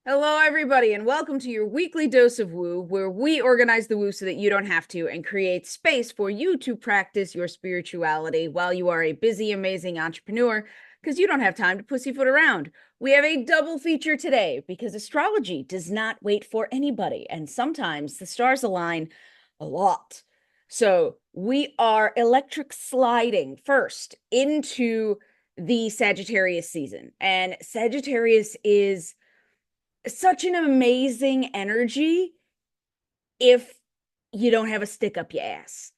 Hello, everybody, and welcome to your weekly dose of woo, where we organize the woo so that you don't have to and create space for you to practice your spirituality while you are a busy, amazing entrepreneur because you don't have time to pussyfoot around. We have a double feature today because astrology does not wait for anybody, and sometimes the stars align a lot. So we are electric sliding first into the Sagittarius season, and Sagittarius is such an amazing energy if you don't have a stick up your ass.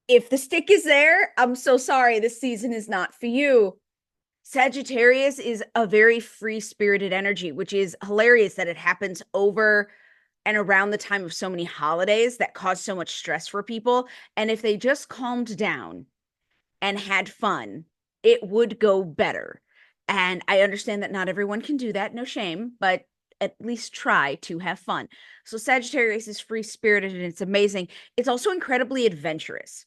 If the stick is there, I'm so sorry, this season is not for you. Sagittarius is a very free spirited energy, which is hilarious that it happens over and around the time of so many holidays that cause so much stress for people. And if they just calmed down and had fun, it would go better. And I understand that not everyone can do that, no shame, but at least try to have fun. So Sagittarius is free spirited and it's amazing. It's also incredibly adventurous.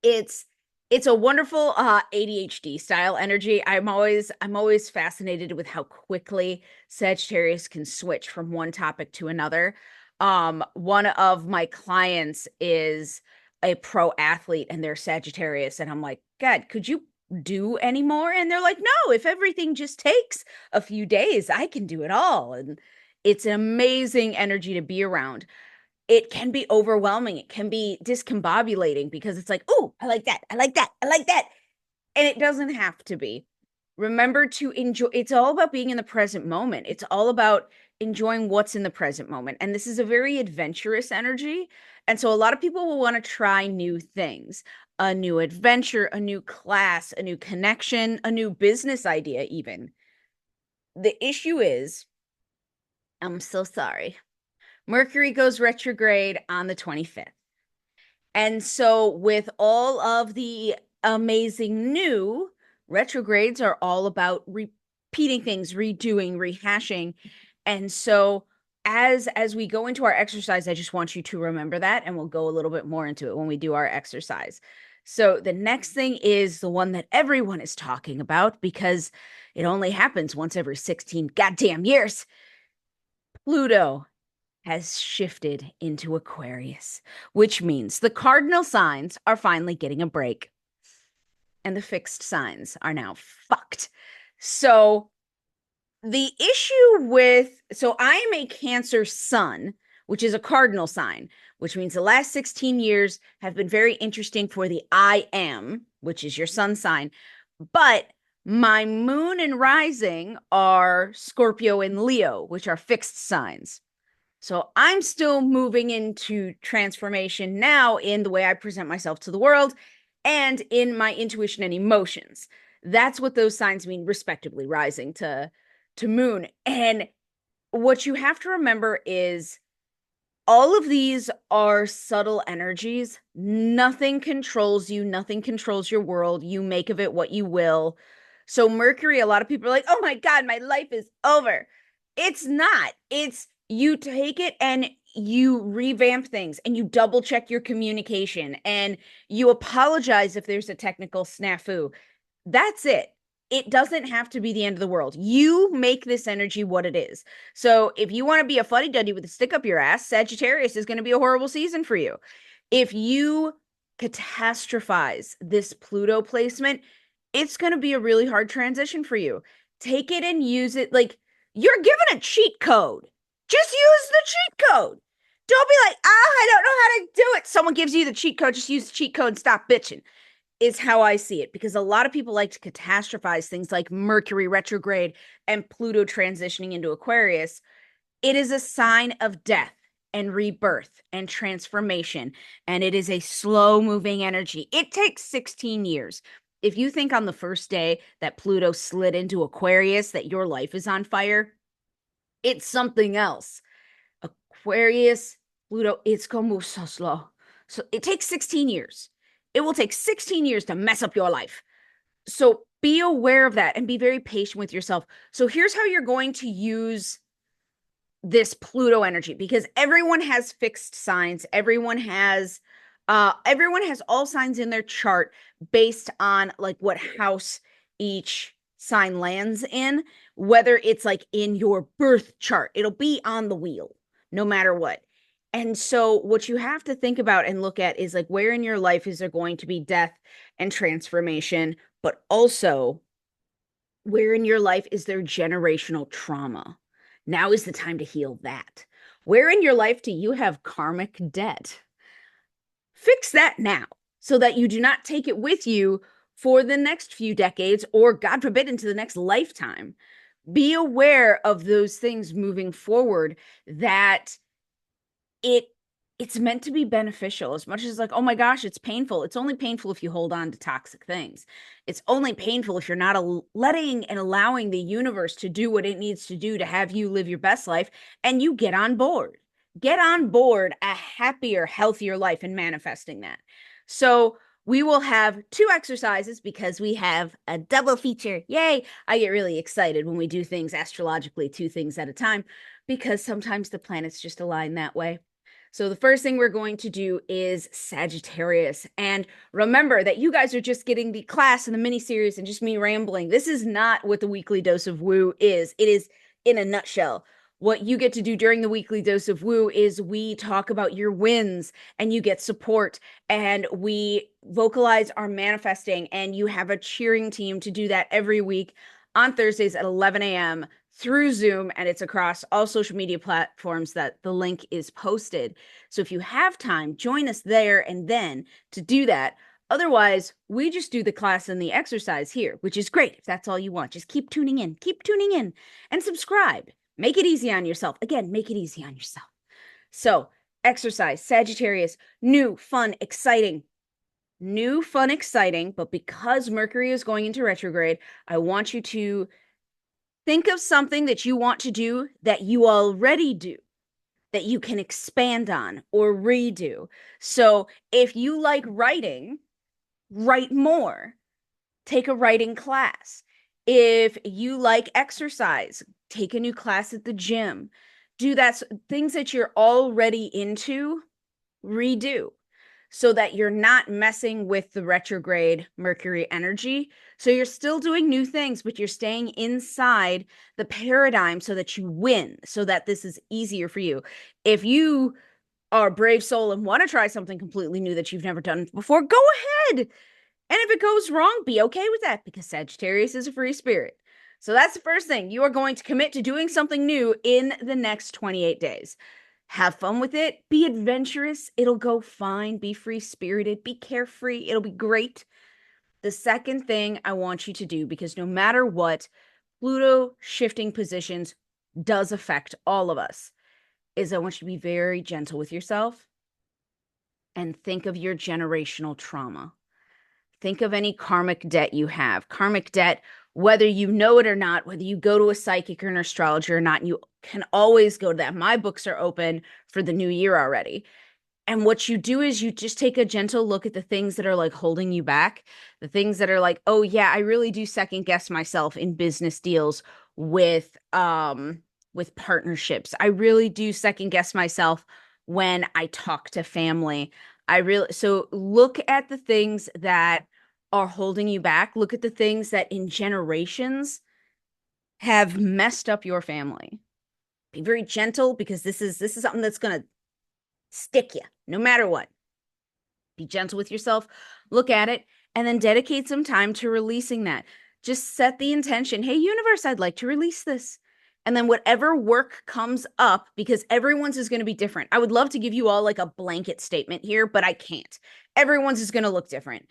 It's it's a wonderful ADHD style energy. I'm always fascinated with how quickly Sagittarius can switch from one topic to another. One of my clients is a pro athlete and they're Sagittarius, and I'm like, God, could you do any more? And they're like, no, if everything just takes a few days, I can do it all. And it's an amazing energy to be around. It can be overwhelming. It can be discombobulating because it's like, oh, I like that. I like that. I like that. And it doesn't have to be. Remember to enjoy. It's all about being in the present moment. It's all about enjoying what's in the present moment. And this is a very adventurous energy. And so a lot of people will want to try new things, a new adventure, a new class, a new connection, a new business idea, even. The issue is, I'm so sorry. Mercury goes retrograde on the 25th. And so, with all of the amazing new retrogrades, are all about repeating things, redoing, rehashing. And so, as we go into our exercise, I just want you to remember that, and we'll go a little bit more into it when we do our exercise. So, the next thing is the one that everyone is talking about because it only happens once every 16 goddamn years. Pluto has shifted into Aquarius, which means the cardinal signs are finally getting a break and the fixed signs are now fucked. So I am a Cancer sun, which is a cardinal sign, which means the last 16 years have been very interesting for the I am, which is your sun sign. But my moon and rising are Scorpio and Leo, which are fixed signs. So I'm still moving into transformation now in the way I present myself to the world and in my intuition and emotions. That's what those signs mean, respectively, rising to moon. And what you have to remember is all of these are subtle energies. Nothing controls you, nothing controls your world. You make of it what you will. So, Mercury, a lot of people are like, oh my God, my life is over. It's not. It's you take it and you revamp things and you double check your communication and you apologize if there's a technical snafu. That's it. It doesn't have to be the end of the world. You make this energy what it is. So if you want to be a fuddy duddy with a stick up your ass, Sagittarius is going to be a horrible season for you. If you catastrophize this Pluto placement, it's going to be a really hard transition for you. Take it and use it like you're given a cheat code. Just use the cheat code. Don't be like, I don't know how to do it. Someone gives you the cheat code, just use the cheat code and stop bitching is how I see it because a lot of people like to catastrophize things like Mercury retrograde and Pluto transitioning into Aquarius. It is a sign of death and rebirth and transformation, and it is a slow moving energy. It takes 16 years. If you think on the first day that Pluto slid into Aquarius that your life is on fire, it's something else. Aquarius, Pluto, it's going to move so slow. So it takes 16 years. It will take 16 years to mess up your life. So be aware of that and be very patient with yourself. So here's how you're going to use this Pluto energy because everyone has fixed signs. Everyone has all signs in their chart based on like what house each sign lands in, whether it's like in your birth chart, it'll be on the wheel no matter what. And so, what you have to think about and look at is like where in your life is there going to be death and transformation, but also where in your life is there generational trauma? Now is the time to heal that. Where in your life do you have karmic debt? Fix that now so that you do not take it with you for the next few decades or, God forbid, into the next lifetime. Be aware of those things moving forward, that it it's meant to be beneficial. As much as like, oh my gosh, it's painful. It's only painful if you hold on to toxic things. It's only painful if you're not letting and allowing the universe to do what it needs to do to have you live your best life, and you get on board. Get on board a happier, healthier life and manifesting that. So we will have 2 exercises because we have a double feature. Yay. I get really excited when we do things astrologically, 2 things at a time, because sometimes the planets just align that way. So the first thing we're going to do is Sagittarius. And remember that you guys are just getting the class and the mini series and just me rambling. This is not what the weekly dose of woo is. It is in a nutshell. What you get to do during the weekly dose of woo is we talk about your wins and you get support, and we vocalize our manifesting, and you have a cheering team to do that every week on Thursdays at 11 a.m. through Zoom, and it's across all social media platforms that the link is posted. So if you have time, join us there and then to do that. Otherwise, we just do the class and the exercise here, which is great if that's all you want. Just keep tuning in and subscribe. Make it easy on yourself. Again, make it easy on yourself. So, exercise, Sagittarius, new, fun, exciting. New, fun, exciting. But because Mercury is going into retrograde, I want you to think of something that you want to do that you already do, that you can expand on or redo. So, if you like writing, write more. Take a writing class. If you like exercise, take a new class at the gym. Do that. Things that you're already into, redo, so that you're not messing with the retrograde Mercury energy. So you're still doing new things, but you're staying inside the paradigm so that you win, so that this is easier for you. If you are a brave soul and want to try something completely new that you've never done before, go ahead. And if it goes wrong, be okay with that, because Sagittarius is a free spirit. So that's the first thing. You are going to commit to doing something new in the next 28 days. Have fun with it. Be adventurous. It'll go fine. Be free-spirited. Be carefree. It'll be great. The second thing I want you to do, because no matter what, Pluto shifting positions does affect all of us, is I want you to be very gentle with yourself and think of your generational trauma. Think of any karmic debt you have. Karmic debt, whether you know it or not, whether you go to a psychic or an astrologer or not, you can always go to that. My books are open for the new year already. And what you do is you just take a gentle look at the things that are like holding you back, the things that are like, oh yeah, I really do second guess myself in business deals with partnerships. I really do second guess myself when I talk to family. So look at the things that are holding you back. Look at the things that in generations have messed up your family. Be very gentle, because this is something that's going to stick you no matter what. Be gentle with yourself. Look at it and then dedicate some time to releasing that. Just set the intention. Hey, universe, I'd like to release this. And then whatever work comes up, because everyone's is going to be different. I would love to give you all like a blanket statement here, but I can't. Everyone's is going to look different.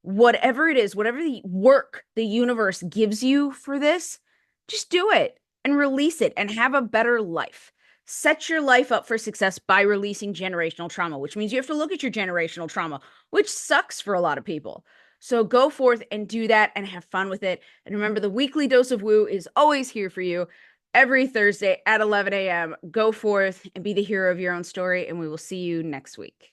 Whatever it is, whatever the work the universe gives you for this, just do it and release it and have a better life. Set your life up for success by releasing generational trauma, which means you have to look at your generational trauma, which sucks for a lot of people. So go forth and do that and have fun with it. And remember, the weekly dose of woo is always here for you every Thursday at 11 a.m. Go forth and be the hero of your own story, and we will see you next week.